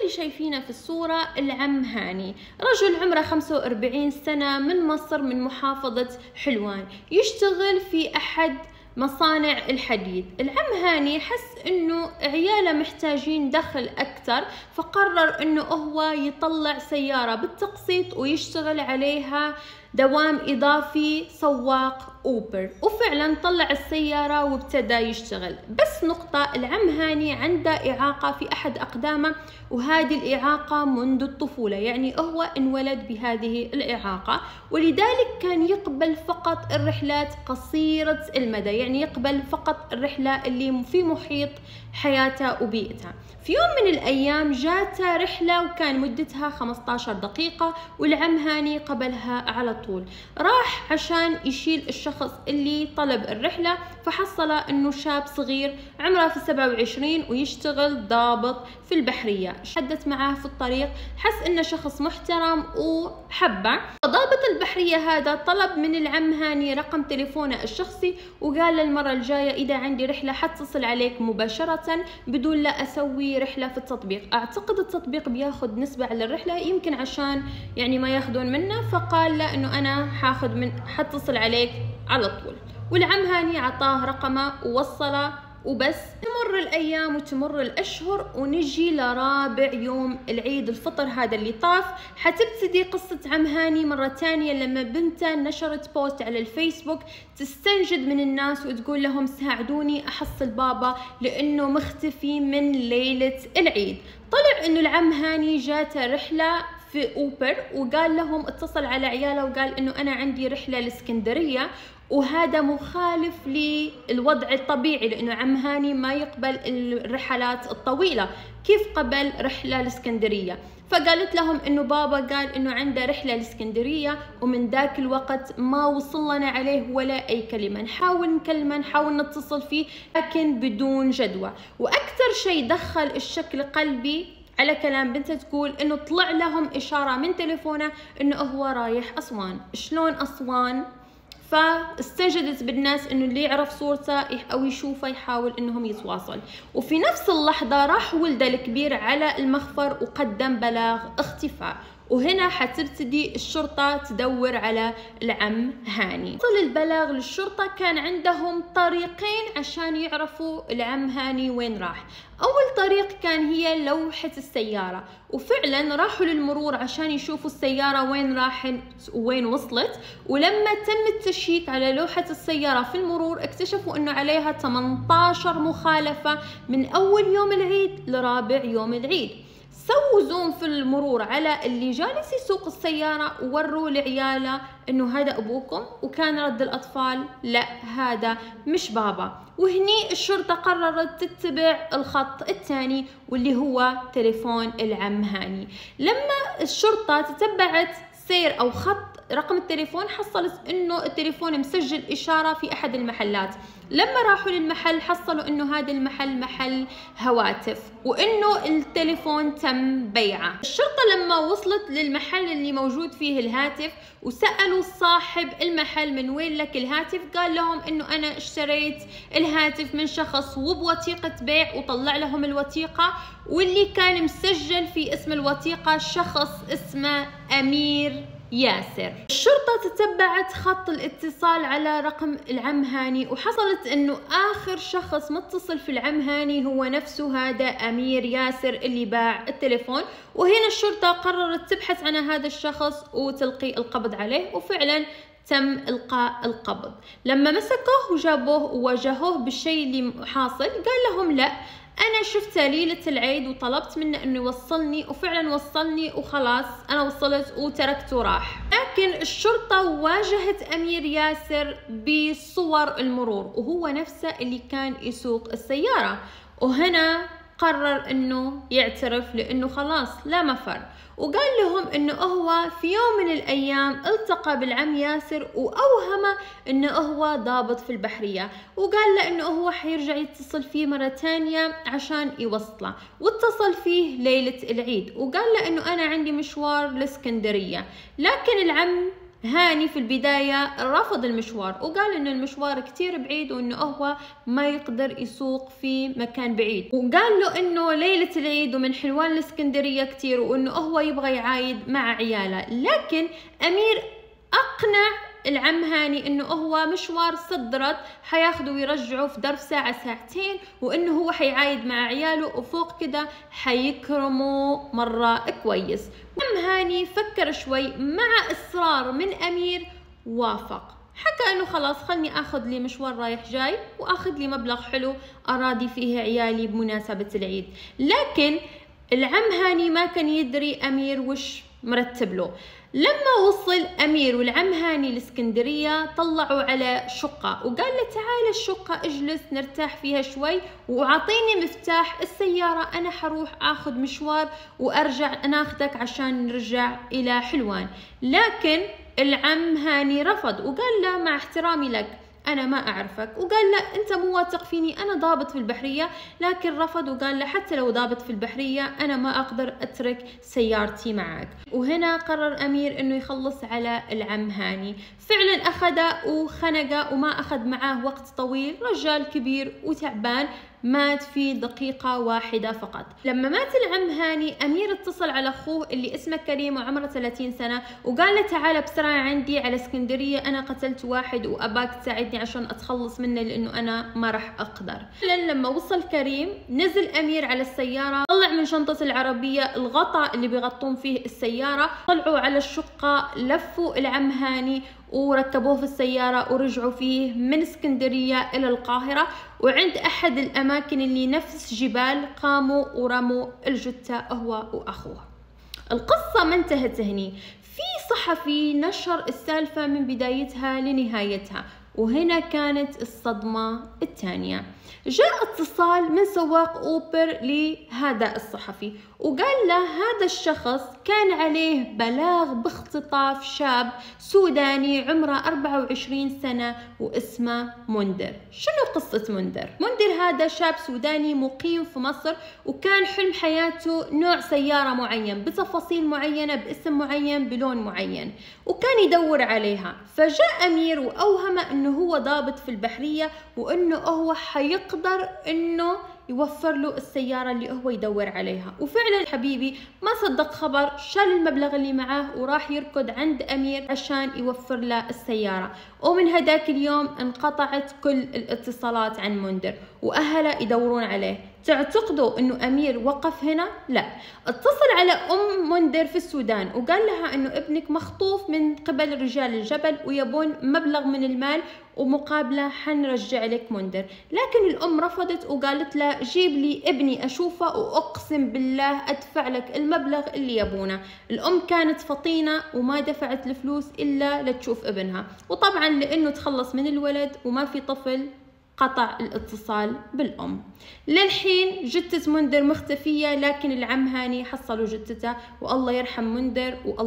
اللي شايفينه في الصورة العم هاني، رجل عمره 45 سنة من مصر، من محافظة حلوان، يشتغل في أحد مصانع الحديد. العم هاني حس انه عياله محتاجين دخل اكثر، فقرر انه هو يطلع سيارة بالتقسيط ويشتغل عليها دوام اضافي سواق اوبر، وفعلا طلع السيارة وابتدى يشتغل. بس نقطة، العم هاني عنده اعاقة في احد اقدامه، وهذه الاعاقة منذ الطفولة، يعني هو انولد بهذه الاعاقة، ولذلك كان يقبل فقط الرحلات قصيرة المدى، يعني يقبل فقط الرحلة اللي في محيط حياته وبيئته. في يوم من الأيام جاته رحلة وكان مدتها 15 دقيقة، والعم هاني قبلها على طول. راح عشان يشيل الشخص اللي طلب الرحلة، فحصل انه شاب صغير عمره في 27 ويشتغل ضابط في البحرية. حدث معاه في الطريق، حس انه شخص محترم وحبه. ضابط البحرية هذا طلب من العم هاني رقم تليفونه الشخصي، وقال له المرة الجاية اذا عندي رحلة حتصل عليك مباشرة بدون لا اسوي رحلة في التطبيق. اعتقد التطبيق بياخذ نسبة على الرحلة، يمكن عشان يعني ما ياخذون منه، فقال له انه انا حتصل عليك على طول. والعم هاني عطاه رقمه ووصله وبس. تمر الأيام وتمر الأشهر، ونجي لرابع يوم العيد الفطر هذا اللي طاف. حتبتدي قصة عم هاني مرة تانية لما بنته نشرت بوست على الفيسبوك تستنجد من الناس وتقول لهم ساعدوني أحصل بابا لأنه مختفي من ليلة العيد. طلع إنه العم هاني جاته رحلة في أوبر، وقال لهم اتصل على عياله وقال إنه أنا عندي رحلة لإسكندرية، وهذا مخالف للوضع الطبيعي لأنه عم هاني ما يقبل الرحلات الطويلة. كيف قبل رحلة لإسكندرية؟ فقالت لهم إنه بابا قال إنه عنده رحلة لإسكندرية، ومن ذاك الوقت ما وصل لنا عليه ولا أي كلمة. نحاول نكلمه، نحاول نتصل فيه، لكن بدون جدوى. وأكثر شيء دخل الشك لقلبي على كلام بنته، تقول إنه طلع لهم إشارة من تليفونه إنه هو رايح أسوان. شلون أسوان؟ فاستنجدت بالناس انه اللي يعرف صورته او يشوفه يحاول انهم يتواصل. وفي نفس اللحظة راح ولده الكبير على المخفر وقدم بلاغ اختفاء، وهنا حتبتدي الشرطة تدور على العم هاني. وصل البلاغ للشرطة، كان عندهم طريقين عشان يعرفوا العم هاني وين راح. أول طريق كان هي لوحة السيارة، وفعلا راحوا للمرور عشان يشوفوا السيارة وين راحت وين وصلت. ولما تم التشيك على لوحة السيارة في المرور اكتشفوا انه عليها 18 مخالفة من أول يوم العيد لرابع يوم العيد. سووا زوم في المرور على اللي جالس يسوق السيارة ووروا لعياله انه هذا ابوكم، وكان رد الاطفال لا هذا مش بابا. وهني الشرطة قررت تتبع الخط الثاني واللي هو تليفون العم هاني. لما الشرطة تتبعت سير او خط رقم التليفون حصلت انه التليفون مسجل اشارة في احد المحلات. لما راحوا للمحل حصلوا انه هذا المحل محل هواتف، وانه التليفون تم بيعه. الشرطة لما وصلت للمحل اللي موجود فيه الهاتف وسألوا صاحب المحل من وين لك الهاتف، قال لهم انه انا اشتريت الهاتف من شخص وبوثيقة بيع، وطلع لهم الوثيقة واللي كان مسجل في اسم الوثيقة شخص اسمه أمير ياسر. الشرطة تتبعت خط الاتصال على رقم العم هاني، وحصلت انه اخر شخص متصل في العم هاني هو نفسه هذا امير ياسر اللي باع التليفون. وهنا الشرطة قررت تبحث عن هذا الشخص وتلقي القبض عليه، وفعلا تم إلقاء القبض. لما مسكوه وجابوه وواجهوه بالشيء اللي حاصل، قال لهم لا أنا شفته ليلة العيد وطلبت منه إنه يوصلني، وفعلا وصلني وخلاص أنا وصلت وتركته راح. لكن الشرطة واجهت أمير ياسر بصور المرور وهو نفسه اللي كان يسوق السيارة، وهنا قرر إنه يعترف لأنه خلاص لا مفر. وقال لهم انه هو في يوم من الايام التقى بالعم ياسر واوهم انه هو ضابط في البحرية، وقال له انه هو حيرجع يتصل فيه مرة تانية عشان يوصله. واتصل فيه ليلة العيد وقال له انه انا عندي مشوار لاسكندرية. لكن العم هاني في البداية رفض المشوار وقال إنه المشوار كتير بعيد وإنه هو ما يقدر يسوق في مكان بعيد، وقال له إنه ليلة العيد ومن حلوان الإسكندرية كتير وإنه هو يبغى يعايد مع عياله. لكن أمير أقنع العم هاني إنه هو مشوار صد حياخده ويرجعه في ظرف ساعة ساعتين، وإنه هو حيعايد مع عياله وفوق كده حيكرمه مرة كويس. العم هاني فكر شوي، مع إصرار من أمير وافق، حكى إنه خلاص خلني آخذ لي مشوار رايح جاي وآخذ لي مبلغ حلو أراضي فيه عيالي بمناسبة العيد. لكن العم هاني ما كان يدري أمير وش مرتب له. لما وصل أمير والعم هاني الإسكندرية طلعوا على شقة وقال له تعال الشقة اجلس نرتاح فيها شوي وعطيني مفتاح السيارة، أنا حروح آخذ مشوار وأرجع ناخذك عشان نرجع إلى حلوان. لكن العم هاني رفض وقال له مع احترامي لك أنا ما أعرفك، وقال له أنت مو واثق فيني، أنا ضابط في البحرية. لكن رفض وقال له حتى لو ضابط في البحرية أنا ما أقدر أترك سيارتي معك. وهنا قرر أمير إنه يخلص على العم هاني. فعلا أخده وخنقه وما أخذ معاه وقت طويل، رجال كبير وتعبان مات في دقيقة واحدة فقط. لما مات العم هاني أمير اتصل على أخوه اللي اسمه كريم وعمره 30 سنة وقال له تعال بسرعة عندي على اسكندرية، أنا قتلت واحد وأباك تساعدني عشان أتخلص منه لأنه أنا ما راح أقدر. لما وصل كريم نزل أمير على السيارة، طلع من شنطة العربية الغطاء اللي بيغطون فيه السيارة، طلعوا على الشقة لفوا العم هاني وركبوه في السيارة ورجعوا فيه من اسكندرية إلى القاهرة، وعند أحد الأماكن اللي نفس جبال قاموا ورموا الجثة هو وأخوه. القصة ما انتهت هني، في صحفي نشر السالفة من بدايتها لنهايتها، وهنا كانت الصدمة الثانية. جاء اتصال من سواق أوبر لهذا الصحفي وقال له هذا الشخص كان عليه بلاغ باختطاف شاب سوداني عمره 24 سنة واسمه منذر. شنو قصة منذر؟ منذر هذا شاب سوداني مقيم في مصر، وكان حلم حياته نوع سيارة معين بتفاصيل معينة باسم معين بلون معين، وكان يدور عليها. فجاء أمير وأوهم إنه هو ضابط في البحرية وإنه هو حيقدر إنه يوفر له السيارة اللي هو يدور عليها. وفعلا حبيبي ما صدق خبر، شال المبلغ اللي معاه وراح يركض عند أمير عشان يوفر له السيارة. ومن هداك اليوم انقطعت كل الاتصالات عن منذر وأهله يدورون عليه. تعتقدوا انه امير وقف هنا؟ لا، اتصل على ام منذر في السودان وقال لها انه ابنك مخطوف من قبل رجال الجبل ويبون مبلغ من المال ومقابله حنرجع لك منذر. لكن الام رفضت وقالت له جيب لي ابني اشوفه واقسم بالله ادفع لك المبلغ اللي يبونه. الام كانت فطينه وما دفعت الفلوس الا لتشوف ابنها، وطبعا لانه تخلص من الولد وما في طفل قطع الاتصال بالأم. للحين جثة منذر مختفية، لكن العم هاني حصلوا جثته والله يرحم منذر والله